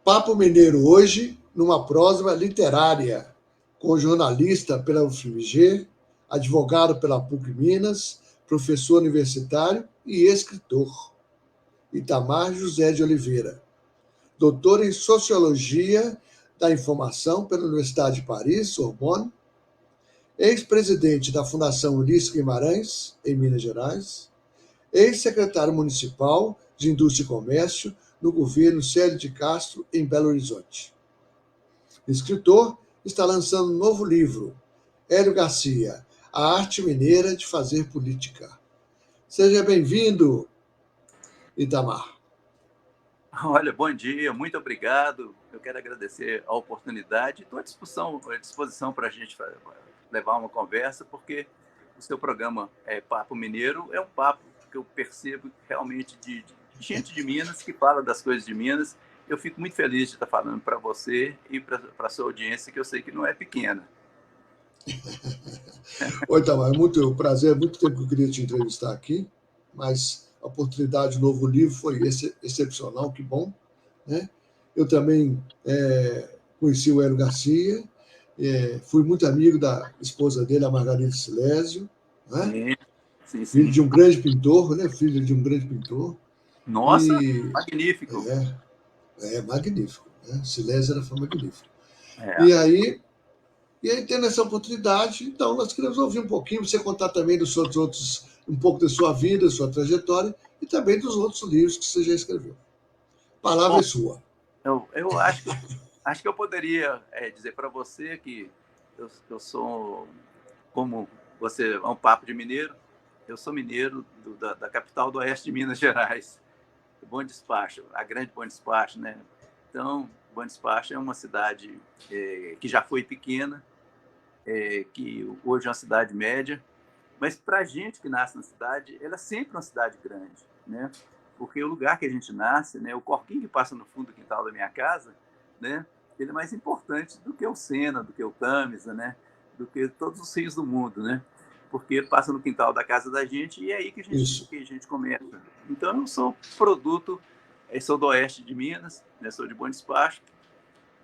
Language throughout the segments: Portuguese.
Papo Mineiro hoje, numa prosa literária, com jornalista pela UFMG, advogado pela PUC Minas, professor universitário e escritor, Itamar José de Oliveira, doutor em Sociologia da Informação pela Universidade de Paris, Sorbonne, ex-presidente da Fundação Ulisses Guimarães, em Minas Gerais, ex-secretário municipal de Indústria e Comércio no governo Célio de Castro, em Belo Horizonte. Escritor, está lançando um novo livro, Hélio Garcia, A Arte Mineira de Fazer Política. Seja bem-vindo, Itamar. Olha, bom dia, muito obrigado. Eu quero agradecer a oportunidade. Estou à disposição para a gente levar uma conversa, porque o seu programa Papo Mineiro é um papo que eu percebo realmente de gente de Minas que fala das coisas de Minas. Eu fico muito feliz de estar falando para você e para a sua audiência, que eu sei que não é pequena. Oi, Itamar, é muito prazer, muito tempo que eu queria te entrevistar aqui, mas a oportunidade do novo livro foi excepcional, que bom, né? Eu também conheci o Hélio Garcia, fui muito amigo da esposa dele, a Margarida Silésio, né? Sim. Filho de um grande pintor, né? Filho de um grande pintor. Nossa, magnífico. Magnífico, né? Silésio foi magnífico. É. E aí, tendo essa oportunidade, então nós queremos ouvir um pouquinho, você contar também dos seus outros, um pouco da sua vida, sua trajetória, e também dos outros livros que você já escreveu. A palavra é sua. Eu acho que eu poderia dizer para você que eu sou, como você é um papo de mineiro, eu sou mineiro da capital do oeste de Minas Gerais, Bom Despacho, a grande Bom Despacho, né? Então, Bom Despacho é uma cidade que já foi pequena, que hoje é uma cidade média, mas para a gente que nasce na cidade, ela é sempre uma cidade grande, né? Porque o lugar que a gente nasce, né, o corquinho que passa no fundo do quintal da minha casa, né, ele é mais importante do que o Sena, do que o Tamisa, né, do que todos os rios do mundo, né? Porque ele passa no quintal da casa da gente e é aí que a gente começa. Então, eu sou produto, sou do oeste de Minas, né, sou de Bom Despacho,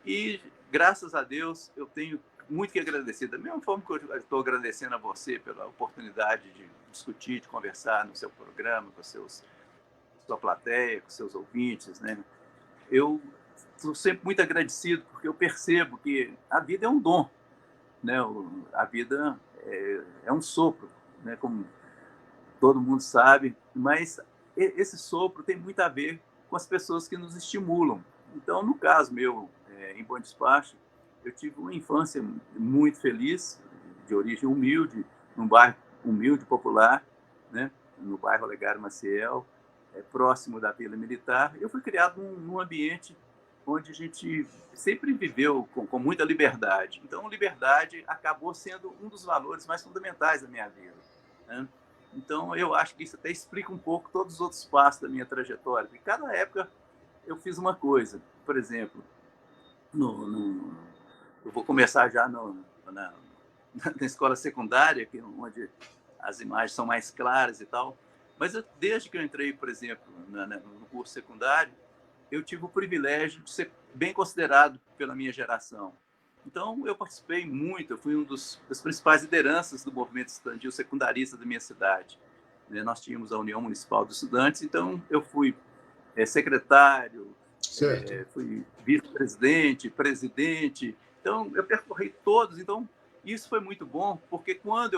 e, graças a Deus, eu tenho muito que agradecer. Da mesma forma que eu estou agradecendo a você pela oportunidade de discutir, de conversar no seu programa, com sua plateia, com seus ouvintes, né? Eu estou sempre muito agradecido, porque eu percebo que a vida é um dom, né? A vida é um sopro, né? Como todo mundo sabe, mas esse sopro tem muito a ver com as pessoas que nos estimulam. Então, no caso meu, em Bom Despacho, eu tive uma infância muito feliz, de origem humilde, num bairro humilde, popular, né? No bairro Olegário Maciel, próximo da Vila Militar. Eu fui criado num ambiente onde a gente sempre viveu com muita liberdade. Então, liberdade acabou sendo um dos valores mais fundamentais da minha vida, né? Então, eu acho que isso até explica um pouco todos os outros passos da minha trajetória. Porque cada época eu fiz uma coisa. Por exemplo, eu vou começar já na escola secundária, onde as imagens são mais claras e tal. Mas desde que eu entrei, por exemplo, no curso secundário, eu tive o privilégio de ser bem considerado pela minha geração. Então, eu participei muito, eu fui das principais lideranças do movimento estudantil secundarista da minha cidade. Nós tínhamos a União Municipal dos Estudantes, então eu fui secretário, fui vice-presidente, presidente. Então, eu percorri todos. Então, isso foi muito bom, porque quando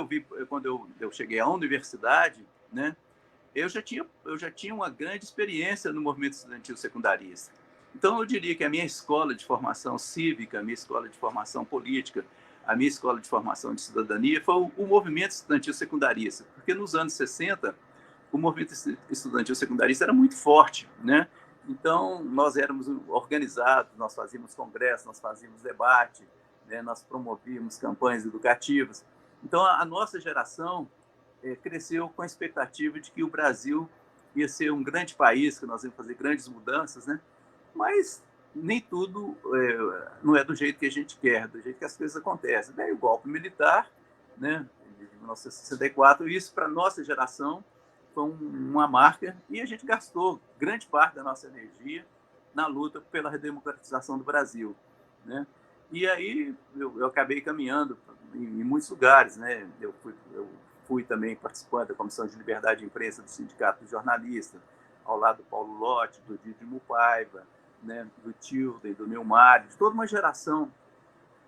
eu cheguei à universidade, né, eu já tinha uma grande experiência no movimento estudantil secundarista. Então, eu diria que a minha escola de formação cívica, a minha escola de formação política, a minha escola de formação de cidadania foi o movimento estudantil secundarista, porque nos anos 60, o movimento estudantil secundarista era muito forte, né? Então, nós éramos organizados, nós fazíamos congressos, nós fazíamos debate, né? Nós promovíamos campanhas educativas. Então, a nossa geração cresceu com a expectativa de que o Brasil ia ser um grande país, que nós íamos fazer grandes mudanças, né? Mas nem tudo não é do jeito que a gente quer, do jeito que as coisas acontecem. Daí o golpe militar, né, de 1964, isso para a nossa geração foi uma marca, e a gente gastou grande parte da nossa energia na luta pela redemocratização do Brasil, né? E aí eu acabei caminhando em muitos lugares, né? Eu fui também participante da Comissão de Liberdade de Imprensa do Sindicato de Jornalistas, ao lado do Paulo Lotti, do Didi Mupaiva, né? Do Tilden, do Neumar, de toda uma geração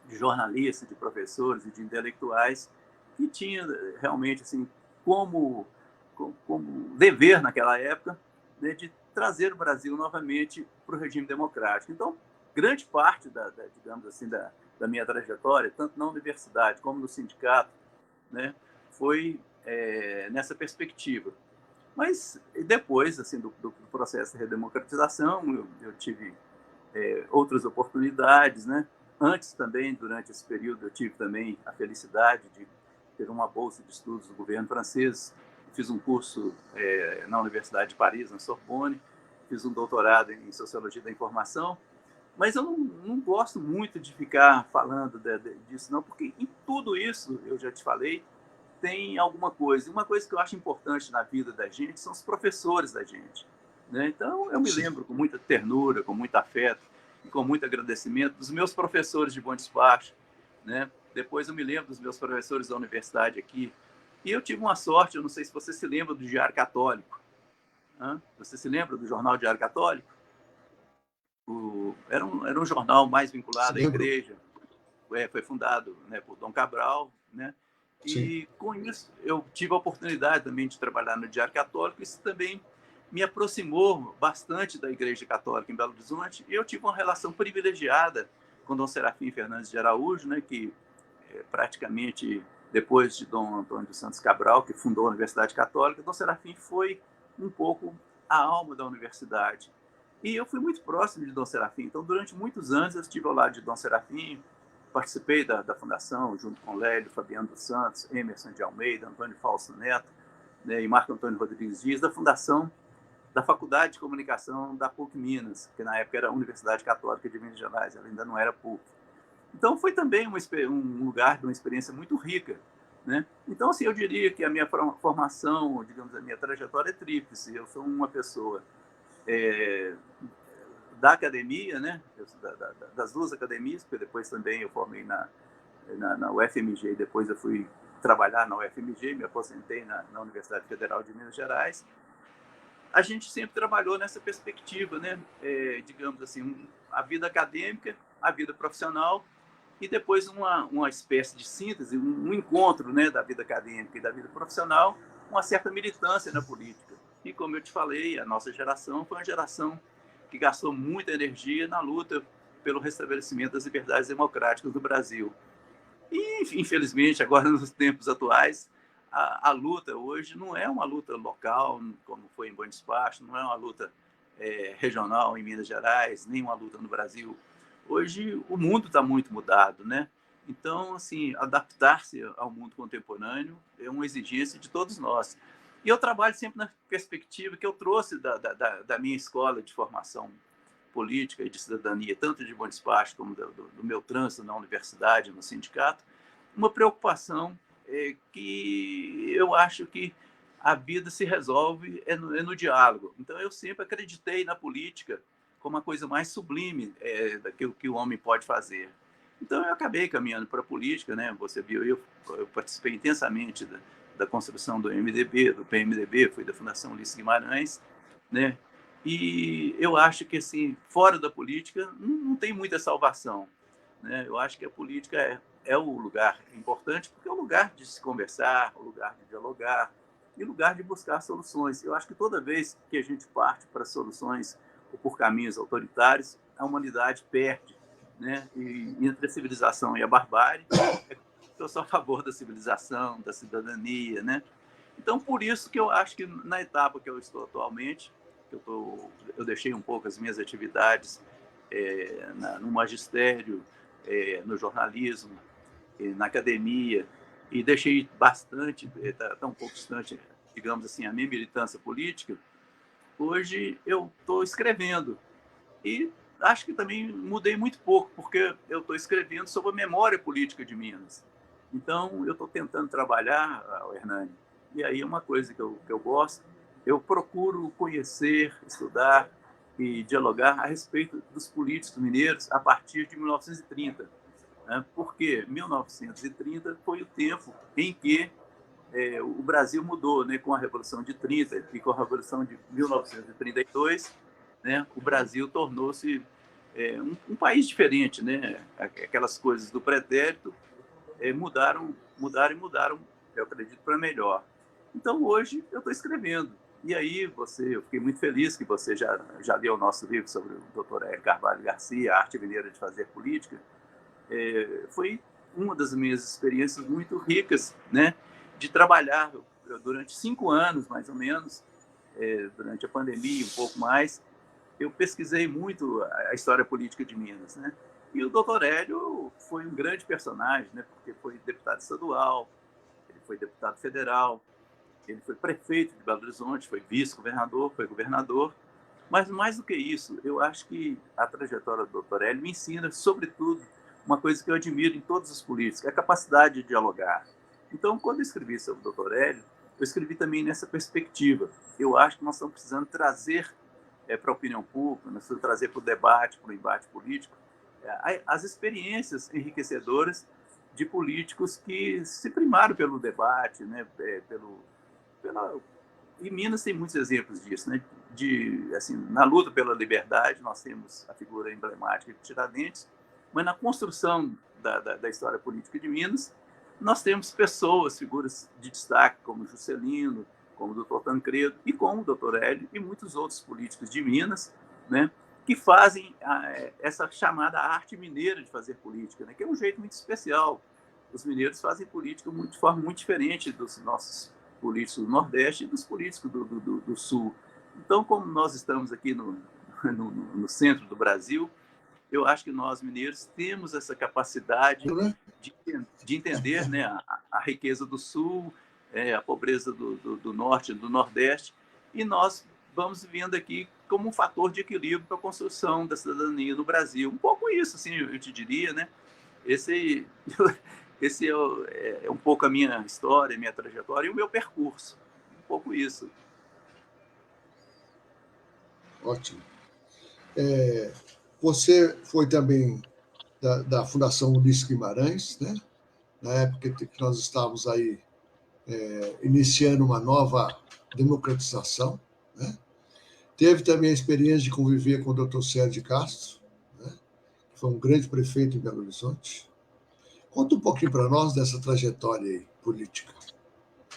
de jornalistas, de professores e de intelectuais que tinha realmente assim como dever naquela época, né, de trazer o Brasil novamente para o regime democrático. Então, grande parte digamos assim, da minha trajetória, tanto na universidade como no sindicato, né, foi nessa perspectiva. Mas depois assim do processo de redemocratização, eu tive outras oportunidades, né? Antes também, durante esse período, eu tive também a felicidade de ter uma bolsa de estudos do governo francês. Fiz um curso na Universidade de Paris, na Sorbonne, fiz um doutorado em Sociologia da Informação, mas eu não gosto muito de ficar falando disso, não, porque em tudo isso, eu já te falei, tem alguma coisa. Uma coisa que eu acho importante na vida da gente são os professores da gente, né? Então, eu me lembro com muita ternura, com muito afeto e com muito agradecimento dos meus professores de Bom Despacho, né? Depois eu me lembro dos meus professores da universidade aqui. E eu tive uma sorte, eu não sei se você se lembra do Diário Católico. Né? Você se lembra do jornal Diário Católico? Era um jornal mais vinculado à igreja. Foi fundado, né, por Dom Cabral, né? E Sim. com isso eu tive a oportunidade também de trabalhar no Diário Católico. Isso também me aproximou bastante da Igreja Católica em Belo Horizonte, e eu tive uma relação privilegiada com Dom Serafim Fernandes de Araújo, né, que praticamente depois de Dom Antônio dos Santos Cabral, que fundou a Universidade Católica, Dom Serafim foi um pouco a alma da universidade. E eu fui muito próximo de Dom Serafim, então durante muitos anos eu estive ao lado de Dom Serafim, participei da fundação, junto com Lélio, Fabiano dos Santos, Emerson de Almeida, Antônio Fausto Neto, né, e Marco Antônio Rodrigues Dias, da fundação da Faculdade de Comunicação da PUC Minas, que na época era a Universidade Católica de Minas Gerais, ela ainda não era PUC. Então foi também um lugar de uma experiência muito rica, né? Então, assim, eu diria que a minha formação, digamos, a minha trajetória é tríplice. Eu sou uma pessoa da academia, né? Das duas academias, porque depois também eu formei na UFMG, e depois eu fui trabalhar na UFMG, me aposentei na Universidade Federal de Minas Gerais. A gente sempre trabalhou nessa perspectiva, né? Digamos assim, a vida acadêmica, a vida profissional, e depois uma espécie de síntese, um encontro, né, da vida acadêmica e da vida profissional, uma certa militância na política. E como eu te falei, a nossa geração foi uma geração que gastou muita energia na luta pelo restabelecimento das liberdades democráticas do Brasil. E, infelizmente, agora nos tempos atuais, a luta hoje não é uma luta local, como foi em Bom Despacho, não é uma luta regional em Minas Gerais, nem uma luta no Brasil. Hoje o mundo está muito mudado, né? Então, assim, adaptar-se ao mundo contemporâneo é uma exigência de todos nós. E eu trabalho sempre na perspectiva que eu trouxe da minha escola de formação política e de cidadania, tanto de Bom Despacho como do meu trânsito na universidade, no sindicato, uma preocupação que eu acho que a vida se resolve no diálogo. Então, eu sempre acreditei na política como a coisa mais sublime daquilo que o homem pode fazer. Então, eu acabei caminhando para a política, né? Você viu, eu participei intensamente da construção do MDB, do PMDB, fui da Fundação Ulisses Guimarães, né? E eu acho que, assim, fora da política, não tem muita salvação, né? Eu acho que a política é o lugar importante, porque é o lugar de se conversar, o lugar de dialogar e o lugar de buscar soluções. Eu acho que toda vez que a gente parte para soluções ou por caminhos autoritários, a humanidade perde, né? E entre a civilização e a barbárie, eu sou a favor da civilização, da cidadania, né? Então, por isso que eu acho que na etapa que eu estou atualmente, eu deixei um pouco as minhas atividades no magistério, no jornalismo, na academia, e deixei bastante, está um pouco distante, digamos assim, a minha militância política. Hoje eu estou escrevendo e acho que também mudei muito pouco, porque eu estou escrevendo sobre a memória política de Minas. Então, eu estou tentando trabalhar, Hernani, e aí uma coisa que eu gosto, eu procuro conhecer, estudar e dialogar a respeito dos políticos mineiros a partir de 1930, né? Porque 1930 foi o tempo em que o Brasil mudou, né, com a Revolução de 30 e com a Revolução de 1932, né, o Brasil tornou-se um país diferente, né? Aquelas coisas do pretérito mudaram, eu acredito, para melhor. Então, hoje, eu estou escrevendo. E aí, eu fiquei muito feliz que você já leu o nosso livro sobre o Dr. Hélio Carvalho Garcia, A Arte Mineira de Fazer Política. Foi uma das minhas experiências muito ricas, né, de trabalhar durante 5 anos, mais ou menos, durante a pandemia, um pouco mais. Eu pesquisei muito a história política de Minas, né? E o Dr. Hélio foi um grande personagem, né? Porque foi deputado estadual, ele foi deputado federal, ele foi prefeito de Belo Horizonte, foi vice-governador, foi governador. Mas, mais do que isso, eu acho que a trajetória do Dr. Hélio me ensina, sobretudo, uma coisa que eu admiro em todos os políticos, que é a capacidade de dialogar. Então, quando eu escrevi sobre o Dr. Hélio, eu escrevi também nessa perspectiva. Eu acho que nós estamos precisando trazer para a opinião pública, nós precisamos trazer para o debate, para o embate político, as experiências enriquecedoras de políticos que se primaram pelo debate, né, e Minas tem muitos exemplos disso, né? Assim, na luta pela liberdade, nós temos a figura emblemática de Tiradentes, mas na construção da história política de Minas, nós temos pessoas, figuras de destaque, como Juscelino, como o Dr. Tancredo, e como o Dr. Hélio, e muitos outros políticos de Minas, né, que fazem essa chamada arte mineira de fazer política, né, que é um jeito muito especial. Os mineiros fazem política de forma muito diferente dos nossos políticos do Nordeste e dos políticos do Sul. Então, como nós estamos aqui no centro do Brasil, eu acho que nós, mineiros, temos essa capacidade de entender, né, a riqueza do Sul, a pobreza do Norte e do Nordeste, e nós vamos vendo aqui como um fator de equilíbrio para a construção da cidadania no Brasil. Um pouco isso, assim, eu te diria, né? Esse é um pouco a minha história, a minha trajetória e o meu percurso. Um pouco isso. Ótimo. Você foi também da Fundação Ulisses Guimarães, né? Na época que nós estávamos aí iniciando uma nova democratização, né? Teve também a experiência de conviver com o Dr. Sérgio de Castro, né? Que foi um grande prefeito em Belo Horizonte. Conta um pouquinho para nós dessa trajetória aí, política.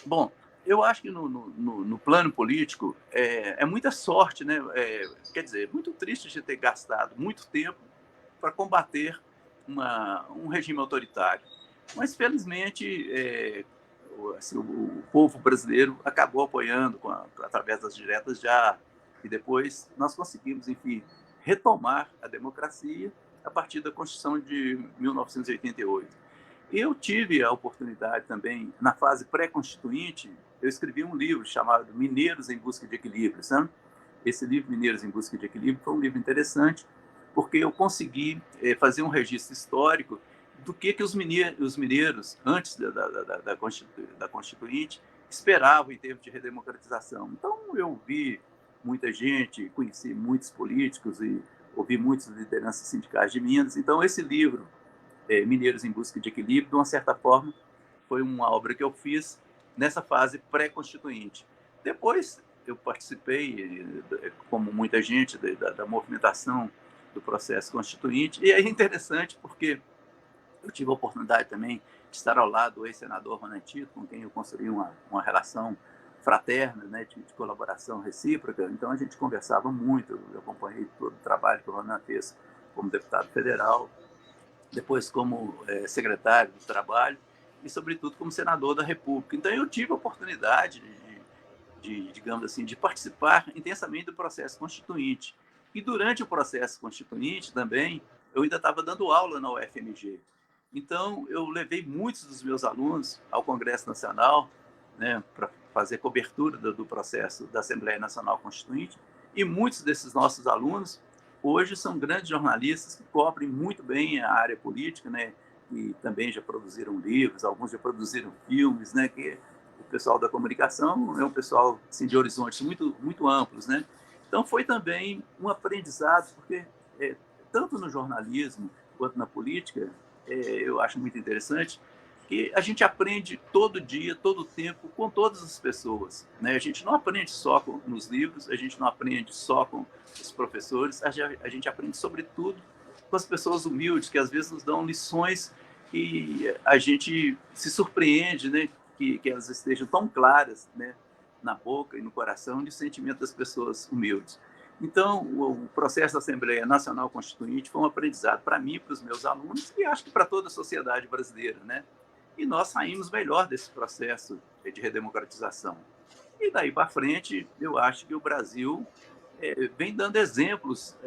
Bom, eu acho que no plano político é muita sorte, né? Quer dizer, é muito triste de ter gastado muito tempo para combater um regime autoritário. Mas, felizmente, assim, o povo brasileiro acabou apoiando através das diretas já, e depois nós conseguimos, enfim, retomar a democracia a partir da Constituição de 1988. Eu tive a oportunidade também, na fase pré-constituinte, eu escrevi um livro chamado Mineiros em Busca de Equilíbrio, sabe? Esse livro, Mineiros em Busca de Equilíbrio, foi um livro interessante, porque eu consegui fazer um registro histórico do que os mineiros, antes da Constituinte, esperavam em termos de redemocratização. Então, eu vi muita gente, conheci muitos políticos e ouvi muitas lideranças sindicais de Minas. Então, esse livro, Mineiros em Busca de Equilíbrio, de uma certa forma, foi uma obra que eu fiz nessa fase pré-constituinte. Depois, eu participei, como muita gente, da movimentação do processo constituinte, e é interessante porque eu tive a oportunidade também de estar ao lado do ex-senador Ronan Tito, com quem eu construí uma relação fraterna, né, de colaboração recíproca. Então, a gente conversava muito, eu acompanhei todo o trabalho que o Ronan fez como deputado federal, depois como secretário do Trabalho e, sobretudo, como senador da República. Então, eu tive a oportunidade digamos assim, de participar intensamente do processo constituinte. E durante o processo constituinte também, eu ainda estava dando aula na UFMG. Então, eu levei muitos dos meus alunos ao Congresso Nacional, né, para fazer cobertura do processo da Assembleia Nacional Constituinte, e muitos desses nossos alunos hoje são grandes jornalistas que cobrem muito bem a área política, né, e também já produziram livros, alguns já produziram filmes, né, que o pessoal da comunicação é um pessoal assim, de horizontes muito, muito amplos, né? Então, foi também um aprendizado, porque tanto no jornalismo quanto na política, eu acho muito interessante que a gente aprende todo dia, todo o tempo, com todas as pessoas, né? A gente não aprende só nos livros, a gente não aprende só com os professores, a gente aprende, sobretudo, com as pessoas humildes, que às vezes nos dão lições e a gente se surpreende, né? Que elas estejam tão claras, né? Na boca e no coração de sentimento das pessoas humildes. Então, o processo da Assembleia Nacional Constituinte foi um aprendizado para mim, para os meus alunos e acho que para toda a sociedade brasileira, né? E nós saímos melhor desse processo de redemocratização. E daí para frente, eu acho que o Brasil vem dando exemplos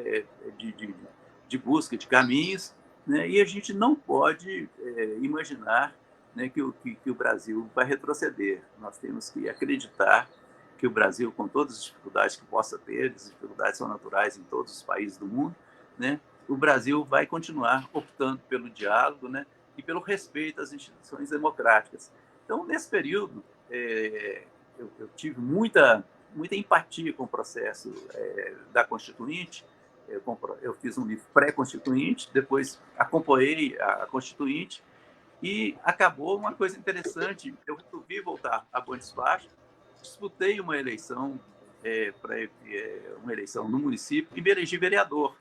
de busca de caminhos, né? E a gente não pode imaginar, né, que o Brasil vai retroceder. Nós temos que acreditar que o Brasil, com todas as dificuldades que possa ter, as dificuldades são naturais em todos os países do mundo, né? O Brasil vai continuar optando pelo diálogo, né? E pelo respeito às instituições democráticas. Então, nesse período, eu tive muita empatia com o processo da Constituinte. Eu fiz um livro pré-constituinte, depois acompanhei a Constituinte, e acabou uma coisa interessante. Eu resolvi voltar a Bom Despacho, disputei uma eleição, uma eleição no município, e me elegi vereador,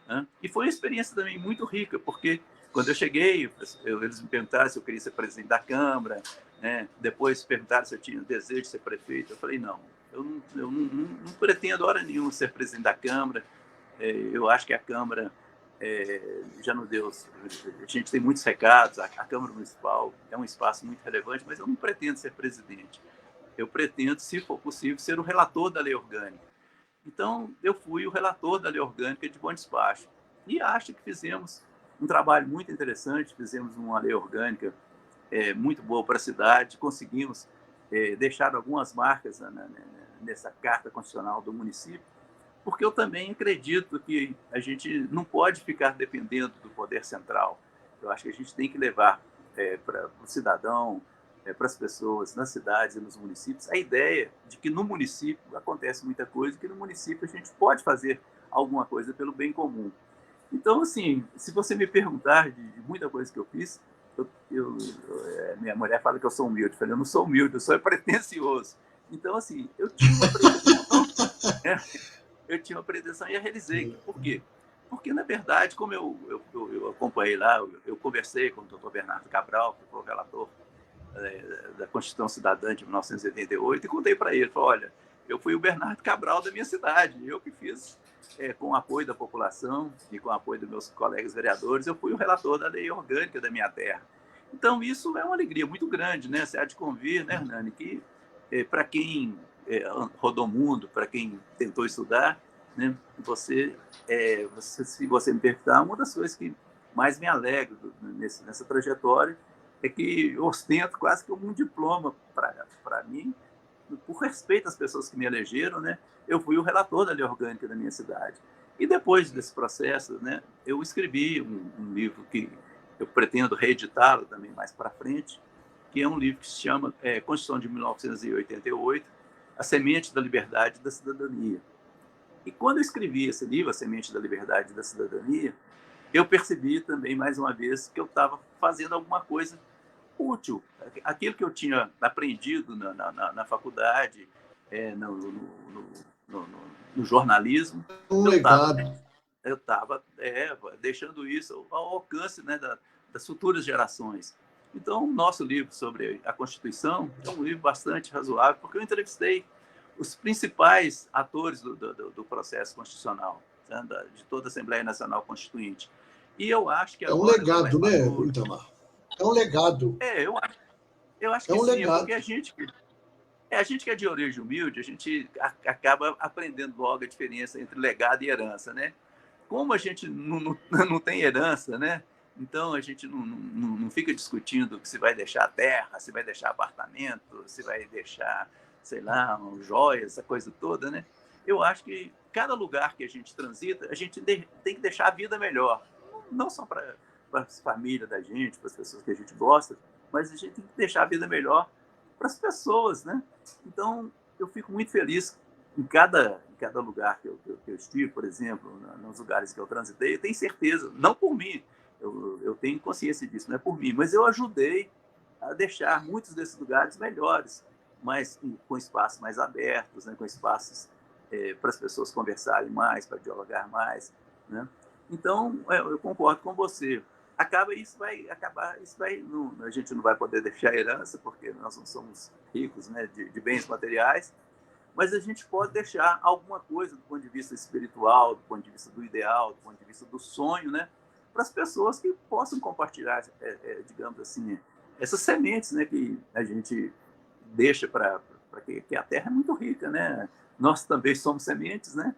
né? E foi uma experiência também muito rica, porque quando eu cheguei, eles me perguntaram se eu queria ser presidente da Câmara, né? Depois perguntaram se eu tinha desejo de ser prefeito. Eu falei, não, eu não pretendo hora nenhuma ser presidente da Câmara. Eu acho que a Câmara já nos deu... A gente tem muitos recados, a Câmara Municipal é um espaço muito relevante, mas eu não pretendo ser presidente. Eu pretendo, se for possível, ser o relator da lei orgânica. Então, eu fui o relator da lei orgânica de Bom Despacho. E acho que fizemos um trabalho muito interessante, fizemos uma lei orgânica muito boa para a cidade, conseguimos deixar algumas marcas nessa Carta Constitucional do município, porque eu também acredito que a gente não pode ficar dependendo do poder central. Eu acho que a gente tem que levar para o cidadão, para as pessoas nas cidades e nos municípios, a ideia de que no município acontece muita coisa, que no município a gente pode fazer alguma coisa pelo bem comum. Então, assim, se você me perguntar de muita coisa que eu fiz, minha mulher fala que eu sou humilde. Eu falei, eu não sou humilde, eu sou pretencioso. Então, assim, eu tinha uma pretensão, eu tinha uma pretensão e a realizei. Por quê? Porque, na verdade, como eu acompanhei lá, eu conversei com o doutor Bernardo Cabral, que foi o relator da Constituição Cidadã de 1988, e contei para ele, falei, olha, eu fui o Bernardo Cabral da minha cidade, eu que fiz, com o apoio da população e com o apoio dos meus colegas vereadores, eu fui o relator da lei orgânica da minha terra. Então, isso é uma alegria muito grande, né? Você há de convir, né, Hernani, que para quem rodou o mundo, para quem tentou estudar, né, se você me perguntar, uma das coisas que mais me alegra nessa trajetória é que eu ostento quase que um diploma para mim, por respeito às pessoas que me elegeram, né? Eu fui o relator da lei orgânica da minha cidade. E depois desse processo, né, eu escrevi um livro que eu pretendo reeditá-lo também mais para frente, que é um livro que se chama Constituição de 1988, A Semente da Liberdade e da Cidadania. E quando eu escrevi esse livro, A Semente da Liberdade e da Cidadania, eu percebi também, mais uma vez, que eu estava fazendo alguma coisa útil. Aquilo que eu tinha aprendido na faculdade, no jornalismo, Um legado. eu estava deixando isso ao alcance, né, das futuras gerações. Então, o nosso livro sobre a Constituição é um livro bastante razoável, porque eu entrevistei os principais atores do processo constitucional, né, de toda a Assembleia Nacional Constituinte. E eu acho que É um agora... legado, né, Itamar? É um legado. Eu acho É que um sim, legado. porque a gente que é de origem humilde, a gente acaba aprendendo logo a diferença entre legado e herança, né? Como a gente não tem herança, né? Então a gente não fica discutindo se vai deixar terra, se vai deixar apartamento, se vai deixar, sei lá, joias, essa coisa toda, né? Eu acho que cada lugar que a gente transita, a gente tem que deixar a vida melhor. Não só para as famílias da gente, para as pessoas que a gente gosta, mas a gente tem que deixar a vida melhor para as pessoas, né? Então, eu fico muito feliz em cada cada lugar que eu estive, por exemplo, nos lugares que eu transitei, eu tenho certeza, não por mim, eu tenho consciência disso, não é por mim, mas eu ajudei a deixar muitos desses lugares melhores, mas com espaços mais abertos, né, com espaços para as pessoas conversarem mais, para dialogar mais, né? Então, eu concordo com você. A gente não vai poder deixar herança, porque nós não somos ricos, né, de bens materiais, mas a gente pode deixar alguma coisa do ponto de vista espiritual, do ponto de vista do ideal, do ponto de vista do sonho, né, para as pessoas que possam compartilhar, digamos assim, essas sementes, né, que a gente deixa para que a Terra é muito rica, né? Nós também somos sementes, né?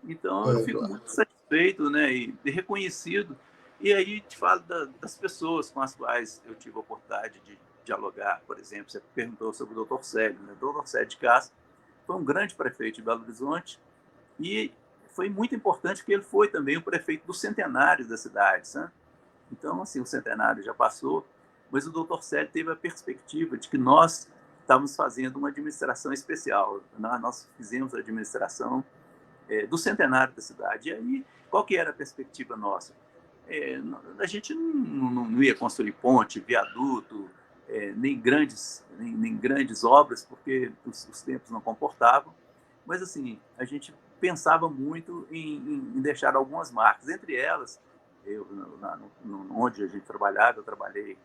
Então eu fico muito satisfeito, né, e reconhecido. E aí te falo das pessoas com as quais eu tive a oportunidade de dialogar. Por exemplo, você perguntou sobre o Dr. Célio, né? O Dr. Célio de Castro foi um grande prefeito de Belo Horizonte e foi muito importante porque ele foi também o prefeito do centenário da cidade, né? Então, assim, o centenário já passou, mas o Dr. Célio teve a perspectiva de que nós estávamos fazendo uma administração especial. Nós fizemos a administração do centenário da cidade. E aí, qual que era a perspectiva nossa? A gente não ia construir ponte, viaduto, nem grandes obras, porque os tempos não comportavam, mas assim, a gente pensava muito em deixar algumas marcas, entre elas, onde a gente trabalhava, eu trabalhei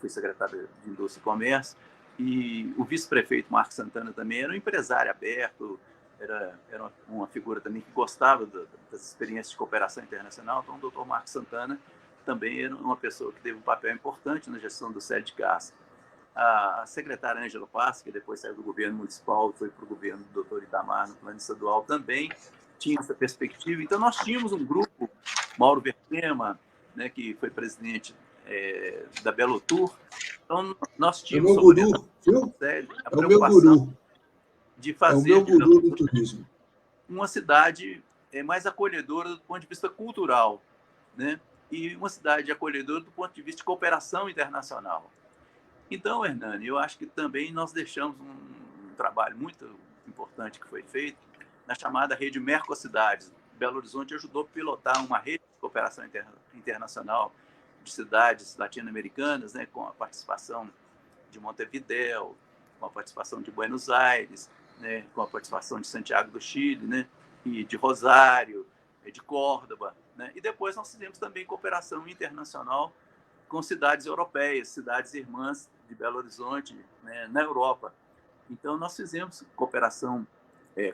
fui secretário de Indústria e Comércio, e o vice-prefeito Marcos Santana também era um empresário aberto, era uma figura também que gostava das experiências de cooperação internacional. Então, o doutor Marcos Santana também era uma pessoa que teve um papel importante na gestão do Célio de Castro. A secretária Ângela Paz, que depois saiu do governo municipal e foi para o governo do doutor Itamar no plano estadual, também tinha essa perspectiva. Então, nós tínhamos um grupo, Mauro Vertema, né, que foi presidente da Belotur. Então, nós tínhamos sob orientação do Célio a preocupação de fazer de Belo Horizonte uma cidade mais acolhedora do ponto de vista cultural, né? E uma cidade acolhedora do ponto de vista de cooperação internacional. Então, Hernani, eu acho que também nós deixamos um trabalho muito importante que foi feito na chamada rede Mercocidades. Belo Horizonte ajudou a pilotar uma rede de cooperação internacional de cidades latino-americanas, né, com a participação de Montevidéu, com a participação de Buenos Aires, né, com a participação de Santiago do Chile, né, e de Rosário, de Córdoba, né? E depois nós fizemos também cooperação internacional com cidades europeias, cidades irmãs de Belo Horizonte, né, na Europa. Então, nós fizemos cooperação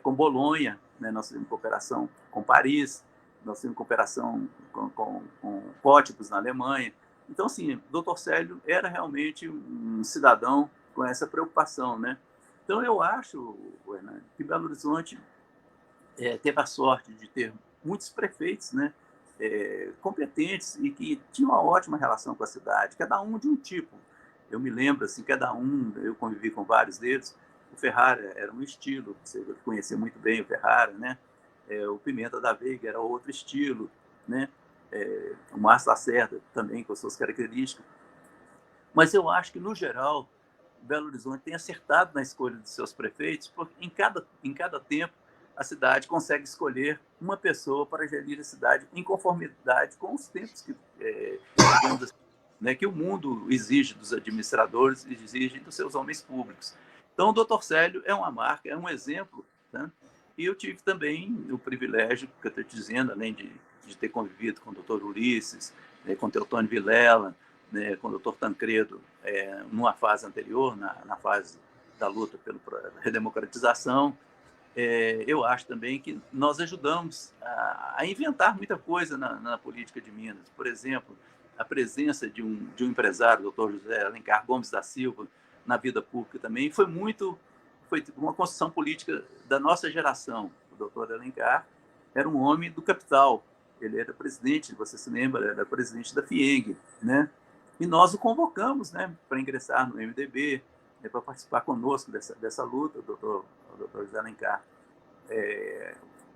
com Bolonha, né, nós fizemos cooperação com Paris, nós fizemos cooperação com Cottbus, na Alemanha. Então, assim, o Dr. Célio era realmente um cidadão com essa preocupação, né? Então, eu acho, Hernani, que Belo Horizonte teve a sorte de ter muitos prefeitos, né, competentes e que tinham uma ótima relação com a cidade, cada um de um tipo. Eu me lembro, assim, eu convivi com vários deles. O Ferrara era um estilo, você conhecia muito bem o Ferrara, né? O Pimenta da Veiga era outro estilo, né? O Márcio Lacerda também com as suas características. Mas eu acho que, no geral, Belo Horizonte tem acertado na escolha de seus prefeitos, porque em cada tempo a cidade consegue escolher uma pessoa para gerir a cidade em conformidade com os tempos que, digamos assim, né, que o mundo exige dos administradores e exige dos seus homens públicos. Então, o Dr. Célio é uma marca, é um exemplo, né? E eu tive também o privilégio, que eu estou te dizendo, além de ter convivido com o Dr. Ulisses, né, com o Teotônio Vilela, né, com o Dr. Tancredo, numa fase anterior, na fase da luta pela redemocratização. Eu acho também que nós ajudamos a inventar muita coisa na política de Minas. Por exemplo, a presença de um empresário, o Dr. José Alencar Gomes da Silva, na vida pública também, foi uma construção política da nossa geração. O Dr. Alencar era um homem do capital. Ele era presidente, você se lembra, era presidente da FIENG, né? E nós o convocamos, né, para ingressar no MDB, para participar conosco dessa luta. O doutor José Alencar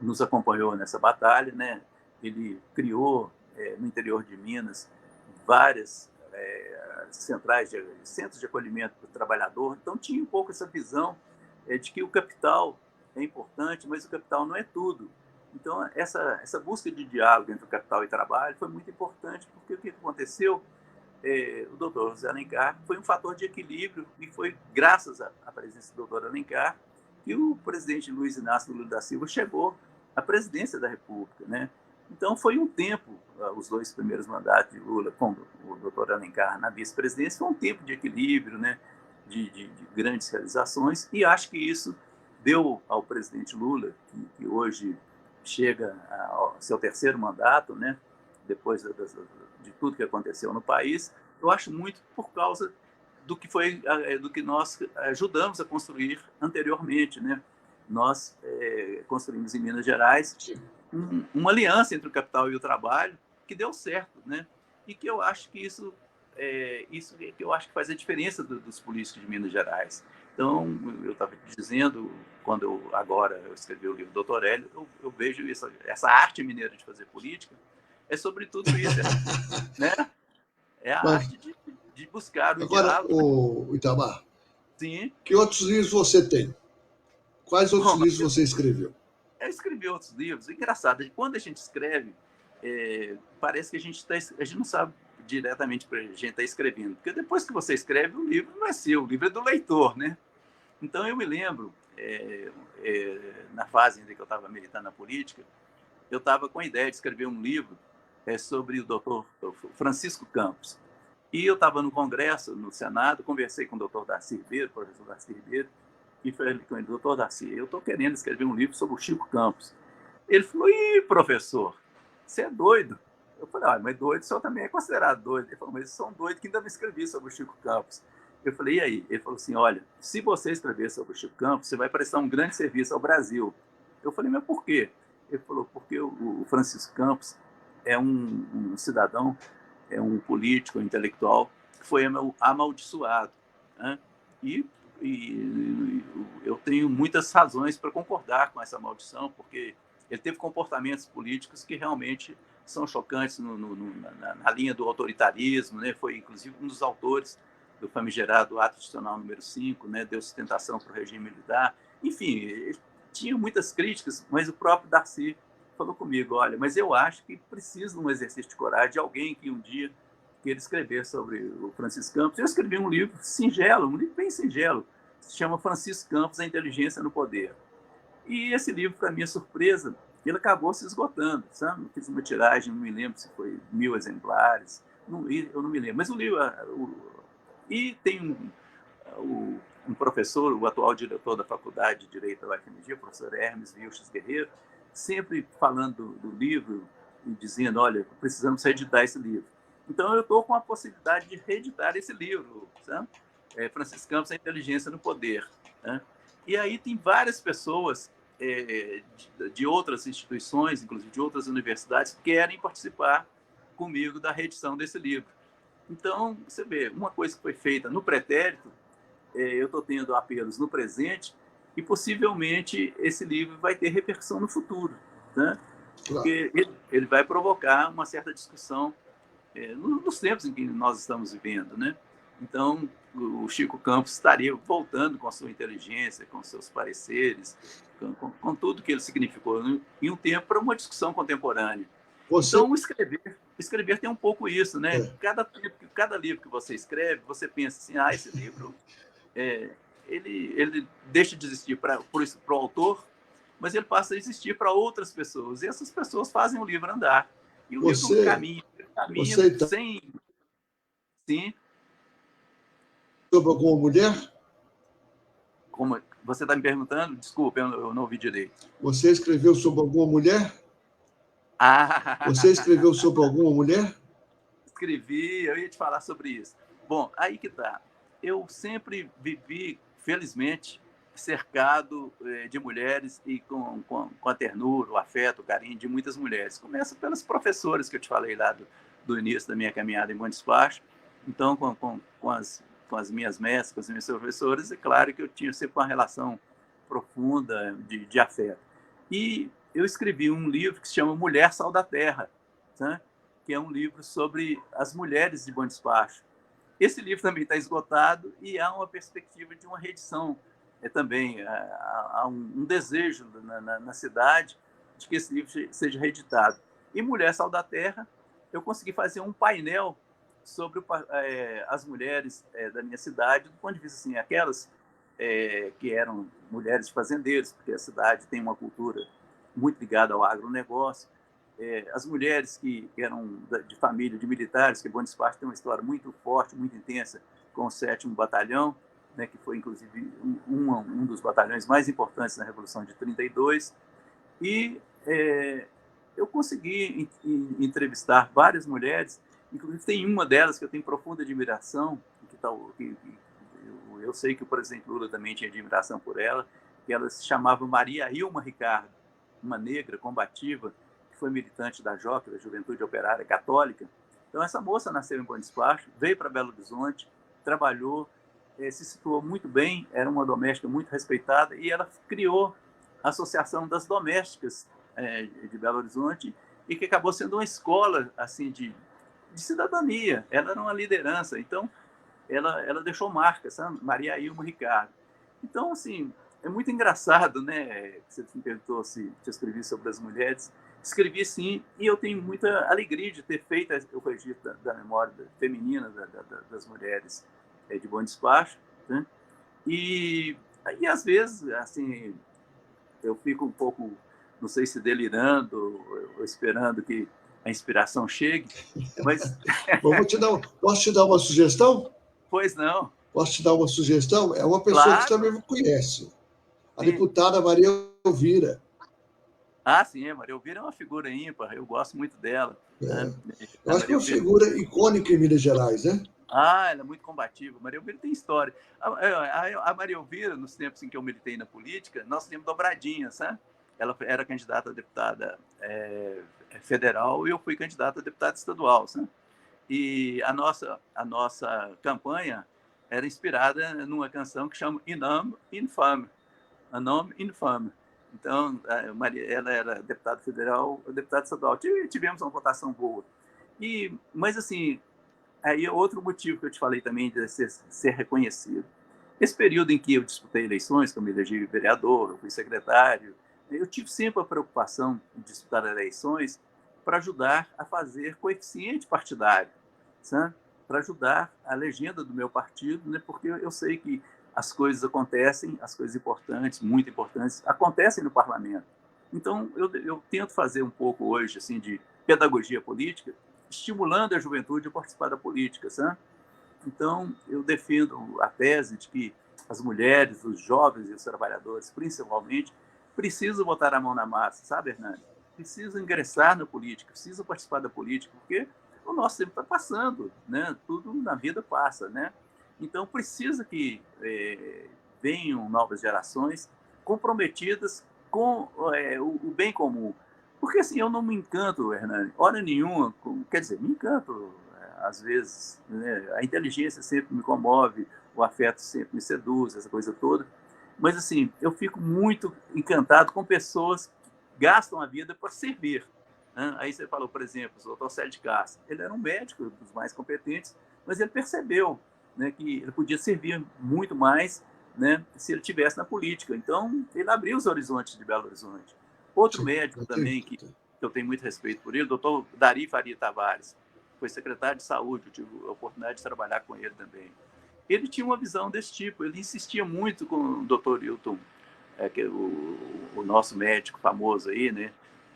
nos acompanhou nessa batalha, né? Ele criou, no interior de Minas, várias centros de acolhimento do trabalhador. Então, tinha um pouco essa visão de que o capital é importante, mas o capital não é tudo. Então, essa busca de diálogo entre o capital e o trabalho foi muito importante, porque o que aconteceu? O doutor José Alencar foi um fator de equilíbrio, e foi graças à presença do doutor Alencar que o presidente Luiz Inácio Lula da Silva chegou à presidência da República, né? Então, foi um tempo, os 2 primeiros mandatos de Lula com o doutor Alencar na vice-presidência, foi um tempo de equilíbrio, né? De grandes realizações, e acho que isso deu ao presidente Lula, que hoje chega ao seu 3º mandato, né? Depois de tudo que aconteceu no país, eu acho muito por causa do que nós ajudamos a construir anteriormente, né? Nós construímos em Minas Gerais uma aliança entre o capital e o trabalho que deu certo, né? E que eu acho que isso que eu acho que faz a diferença dos políticos de Minas Gerais. Então, eu estava dizendo, quando eu escrevi o livro Doutor Hélio, eu vejo essa arte mineira de fazer política, é sobretudo isso, né? É a Mas, arte de buscar o agora, diálogo. o Itamar, Sim. que outros livros você tem? Quais outros Bom, livros você escreveu? eu escrevi outros livros. Engraçado, quando a gente escreve, parece que a gente não sabe diretamente para a gente estar escrevendo, porque depois que você escreve, o livro não é seu, o livro é do leitor, né? Então, eu me lembro, na fase em que eu estava militando na política, eu estava com a ideia de escrever um livro sobre o doutor Francisco Campos. E eu estava no Congresso, no Senado, conversei com o doutor Darcy Ribeiro, professor Darcy Ribeiro, e falei com ele: doutor Darcy, eu estou querendo escrever um livro sobre o Chico Campos. Ele falou: ih, professor, você é doido. Eu falei: mas doido, o senhor também é considerado doido. Ele falou: mas eu sou um doido que ainda não escrevi sobre o Chico Campos. Eu falei: e aí? Ele falou assim: olha, se você escrever sobre o Chico Campos, você vai prestar um grande serviço ao Brasil. Eu falei: mas por quê? Ele falou: porque o Francisco Campos é um cidadão, é um político, um intelectual que foi amaldiçoado, né? E eu tenho muitas razões para concordar com essa maldição, porque ele teve comportamentos políticos que realmente são chocantes na linha do autoritarismo, né? Foi, inclusive, um dos autores do famigerado Ato Institucional número 5, né? Deu sustentação para o regime militar. Enfim, ele tinha muitas críticas, mas o próprio Darcy falou comigo: olha, mas eu acho que precisa de um exercício de coragem de alguém que um dia queira escrever sobre o Francisco Campos. Eu escrevi um livro singelo, um livro bem singelo, se chama Francisco Campos, A Inteligência no Poder. E esse livro, para minha surpresa, ele acabou se esgotando, sabe? Eu fiz uma tiragem, não me lembro se foi 1.000 exemplares, eu não me lembro. Mas o livro... E tem um professor, o atual diretor da Faculdade de Direito da UFMG, o professor Hermes Vilches Guerreiro, sempre falando do livro e dizendo: olha, precisamos reeditar esse livro. Então, eu estou com a possibilidade de reeditar esse livro, sabe? Francisco Campos, A Inteligência no Poder, né? E aí tem várias pessoas de outras instituições, inclusive de outras universidades, que querem participar comigo da reedição desse livro. Então, você vê, uma coisa que foi feita no pretérito, eu estou tendo apelos no presente, e possivelmente esse livro vai ter repercussão no futuro, né? Porque ele vai provocar uma certa discussão nos tempos em que nós estamos vivendo, né? Então, o Chico Campos estaria voltando com a sua inteligência, com seus pareceres, com tudo que ele significou em um tempo para uma discussão contemporânea. Então, escrever tem um pouco isso, né? Cada livro que você escreve, você pensa assim: esse livro ele deixa de existir para o autor, mas ele passa a existir para outras pessoas. E essas pessoas fazem o livro andar. E o livro caminha sem... Sim. Sobre alguma mulher? Como você está me perguntando? Desculpa, eu não ouvi direito. Você escreveu sobre alguma mulher? Ah! Você escreveu sobre alguma mulher? Escrevi, eu ia te falar sobre isso. Bom, aí que tá. Eu sempre vivi, felizmente, cercado de mulheres e com a ternura, o afeto, o carinho de muitas mulheres. Começa pelas professoras que eu te falei lá do início da minha caminhada em Bom Despacho. Então, com as minhas mestras, com as minhas professoras, é claro que eu tinha sempre uma relação profunda de afeto. E eu escrevi um livro que se chama Mulher Sal da Terra, né? Que é um livro sobre as mulheres de Bom Despacho. Esse livro também está esgotado e há uma perspectiva de uma reedição. também há um desejo na cidade de que esse livro seja reeditado. E Mulher Sal da Terra, eu consegui fazer um painel sobre as mulheres da minha cidade, do ponto de vista assim, aquelas que eram mulheres fazendeiras, porque a cidade tem uma cultura muito ligada ao agronegócio, as mulheres que eram de família de militares, que Boa Esparta tem uma história muito forte, muito intensa, com o 7º Batalhão, né, que foi, inclusive, um dos batalhões mais importantes na Revolução de 32. E eu consegui entrevistar várias mulheres, inclusive tem uma delas que eu tenho profunda admiração, eu sei que o presidente Lula também tinha admiração por ela, que ela se chamava Maria Ilma Ricardo, uma negra combativa, que foi militante da JOC, da Juventude Operária Católica. Então, essa moça nasceu em Bom Despacho, veio para Belo Horizonte, trabalhou, se situou muito bem, era uma doméstica muito respeitada, e ela criou a Associação das Domésticas de Belo Horizonte, e que acabou sendo uma escola assim, de cidadania. Ela era uma liderança, então ela deixou marca, sabe? Maria Ilma Ricardo. Então, assim, é muito engraçado, né? Você me perguntou se eu escrevi sobre as mulheres. Escrevi, sim, e eu tenho muita alegria de ter feito o registro da memória feminina das mulheres de Bom Despacho, né? E às vezes, assim, eu fico um pouco, não sei se delirando ou esperando que a inspiração chegue, mas... Posso te dar uma sugestão? Pois não. Posso te dar uma sugestão? É uma pessoa que você também conhece. A deputada Maria Elvira. Ah, sim, a Maria Elvira é uma figura ímpar, eu gosto muito dela. Né? Eu acho que é uma figura icônica em Minas Gerais, né? Ela é muito combativa. A Maria Elvira tem história. A Maria Elvira, nos tempos em que eu militei na política, nós tínhamos dobradinha, sabe? Ela era candidata a deputada federal e eu fui candidato a deputado estadual, sabe? E a nossa campanha era inspirada numa canção que chama Iname Infame, A Nome Infame. Então, ela era deputada federal, deputada estadual. Tivemos uma votação boa. Mas, assim, aí é outro motivo que eu te falei também de ser reconhecido. Esse período em que eu disputei eleições, que eu me elegi vereador, eu fui secretário, eu tive sempre a preocupação de disputar eleições para ajudar a fazer coeficiente partidário, para ajudar a legenda do meu partido, né? Porque eu sei que as coisas acontecem, as coisas importantes, muito importantes, acontecem no parlamento. Então, eu tento fazer um pouco hoje assim, de pedagogia política, estimulando a juventude a participar da política. Sabe? Então, eu defendo a tese de que as mulheres, os jovens e os trabalhadores, principalmente, precisam botar a mão na massa, sabe, Hernani? Precisam ingressar na política, precisam participar da política, porque o nosso tempo está passando, né? Tudo na vida passa, né? Então, precisa que venham novas gerações comprometidas com o bem comum. Porque, assim, eu não me encanto, Hernani, hora nenhuma, quer dizer, me encanto, às vezes, né? A inteligência sempre me comove, o afeto sempre me seduz, essa coisa toda. Mas, assim, eu fico muito encantado com pessoas que gastam a vida para servir. Né? Aí você falou, por exemplo, o doutor Célio de Castro. Ele era um médico dos mais competentes, mas ele percebeu, né, que ele podia servir muito mais, né, se ele estivesse na política. Então, ele abriu os horizontes de Belo Horizonte. Outro médico também, que eu tenho muito respeito por ele, o doutor Dari Faria Tavares, foi secretário de saúde, eu tive a oportunidade de trabalhar com ele também. Ele tinha uma visão desse tipo, ele insistia muito com o doutor Hilton, que é o nosso médico famoso aí, né?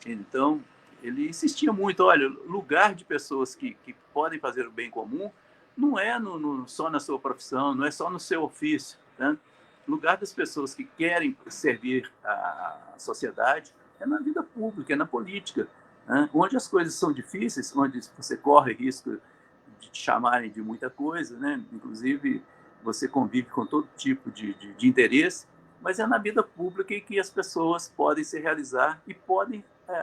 Então, ele insistia muito, olha, lugar de pessoas que podem fazer o bem comum não é só na sua profissão, não é só no seu ofício, né? Lugar das pessoas que querem servir a sociedade é na vida pública, é na política, né? Onde as coisas são difíceis, onde você corre risco de te chamarem de muita coisa, né? Inclusive, você convive com todo tipo de interesse, mas é na vida pública que as pessoas podem se realizar e podem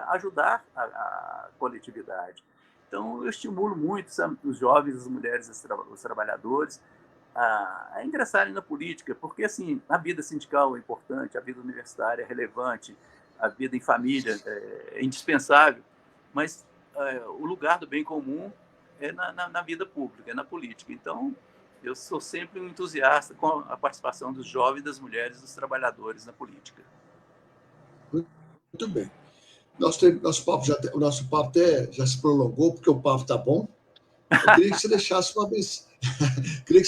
ajudar a coletividade. Então, eu estimulo muito, sabe, os jovens, as mulheres, os trabalhadores a ingressarem na política, porque assim, a vida sindical é importante, a vida universitária é relevante, a vida em família é indispensável, mas o lugar do bem comum é na vida pública, é na política. Então, eu sou sempre um entusiasta com a participação dos jovens, das mulheres, dos trabalhadores na política. Muito bem. O nosso papo até já se prolongou, porque o papo está bom. Eu queria que você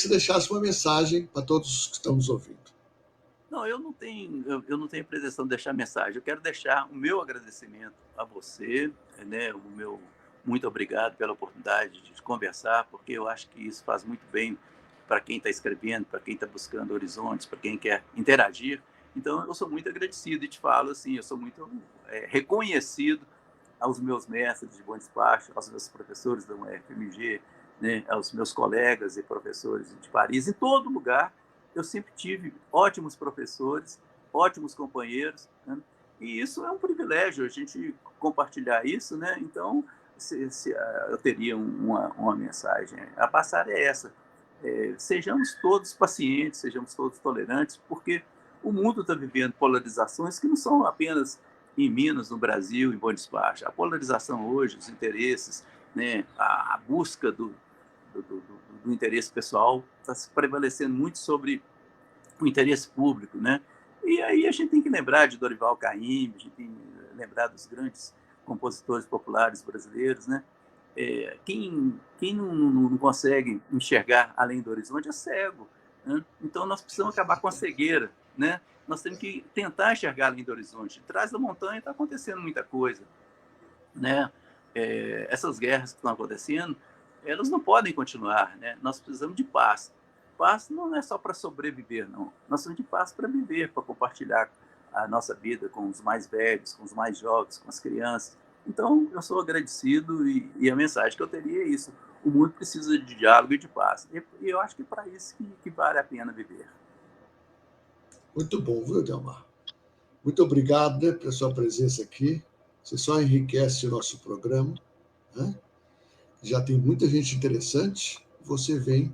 deixasse uma mensagem para todos que estão nos ouvindo. Não, eu não tenho pretensão de deixar mensagem. Eu quero deixar o meu agradecimento a você, né? O meu muito obrigado pela oportunidade de conversar, porque eu acho que isso faz muito bem para quem está escrevendo, para quem está buscando horizontes, para quem quer interagir. Então, eu sou muito agradecido e te falo assim, eu sou muito reconhecido aos meus mestres de bom despacho, aos meus professores da UFMG, né, aos meus colegas e professores de Paris, em todo lugar. Eu sempre tive ótimos professores, ótimos companheiros, né? E isso é um privilégio, a gente compartilhar isso, né? Então, eu teria uma mensagem a passar, é essa. Sejamos todos pacientes, sejamos todos tolerantes, porque o mundo está vivendo polarizações que não são apenas em Minas, no Brasil, em Bom Despacho. A polarização hoje, os interesses, né? A busca do interesse pessoal está se prevalecendo muito sobre o interesse público, né? E aí a gente tem que lembrar de Dorival Caymmi, a gente tem que lembrar dos grandes compositores populares brasileiros, né? Quem não consegue enxergar além do horizonte é cego, né? Então nós precisamos acabar com a cegueira, né? Nós temos que tentar enxergar além do horizonte. Atrás da montanha está acontecendo muita coisa, né? Essas guerras que estão acontecendo, elas não podem continuar, né? Nós precisamos de paz. Paz não é só para sobreviver, não. Nós precisamos de paz para viver, para compartilhar a nossa vida com os mais velhos, com os mais jovens, com as crianças. Então, eu sou agradecido e a mensagem que eu teria é isso. O mundo precisa de diálogo e de paz. E eu acho que é para isso que vale a pena viver. Muito bom, viu, Delmar? Muito obrigado, né, pela sua presença aqui. Você só enriquece o nosso programa, né? Já tem muita gente interessante, você vem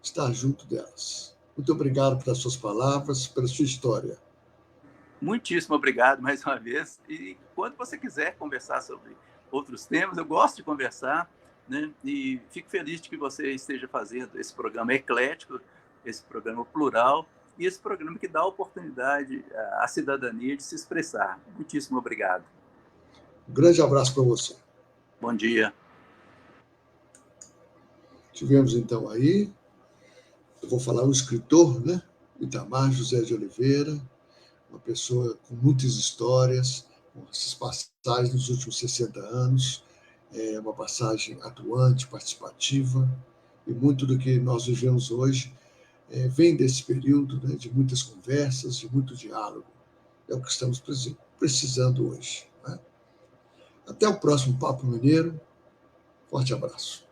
estar junto delas. Muito obrigado pelas suas palavras, pela sua história. Muitíssimo obrigado mais uma vez. E quando você quiser conversar sobre outros temas, eu gosto de conversar, né? E fico feliz de que você esteja fazendo esse programa eclético, esse programa plural e esse programa que dá oportunidade à cidadania de se expressar. Muitíssimo obrigado. Um grande abraço para você. Bom dia. Tivemos então aí, eu vou falar um escritor, né? Itamar José de Oliveira, uma pessoa com muitas histórias, com essas passagens nos últimos 60 anos, uma passagem atuante, participativa, e muito do que nós vivemos hoje vem desse período, né, de muitas conversas, de muito diálogo. É o que estamos precisando hoje, né? Até o próximo Papo Mineiro. Forte abraço.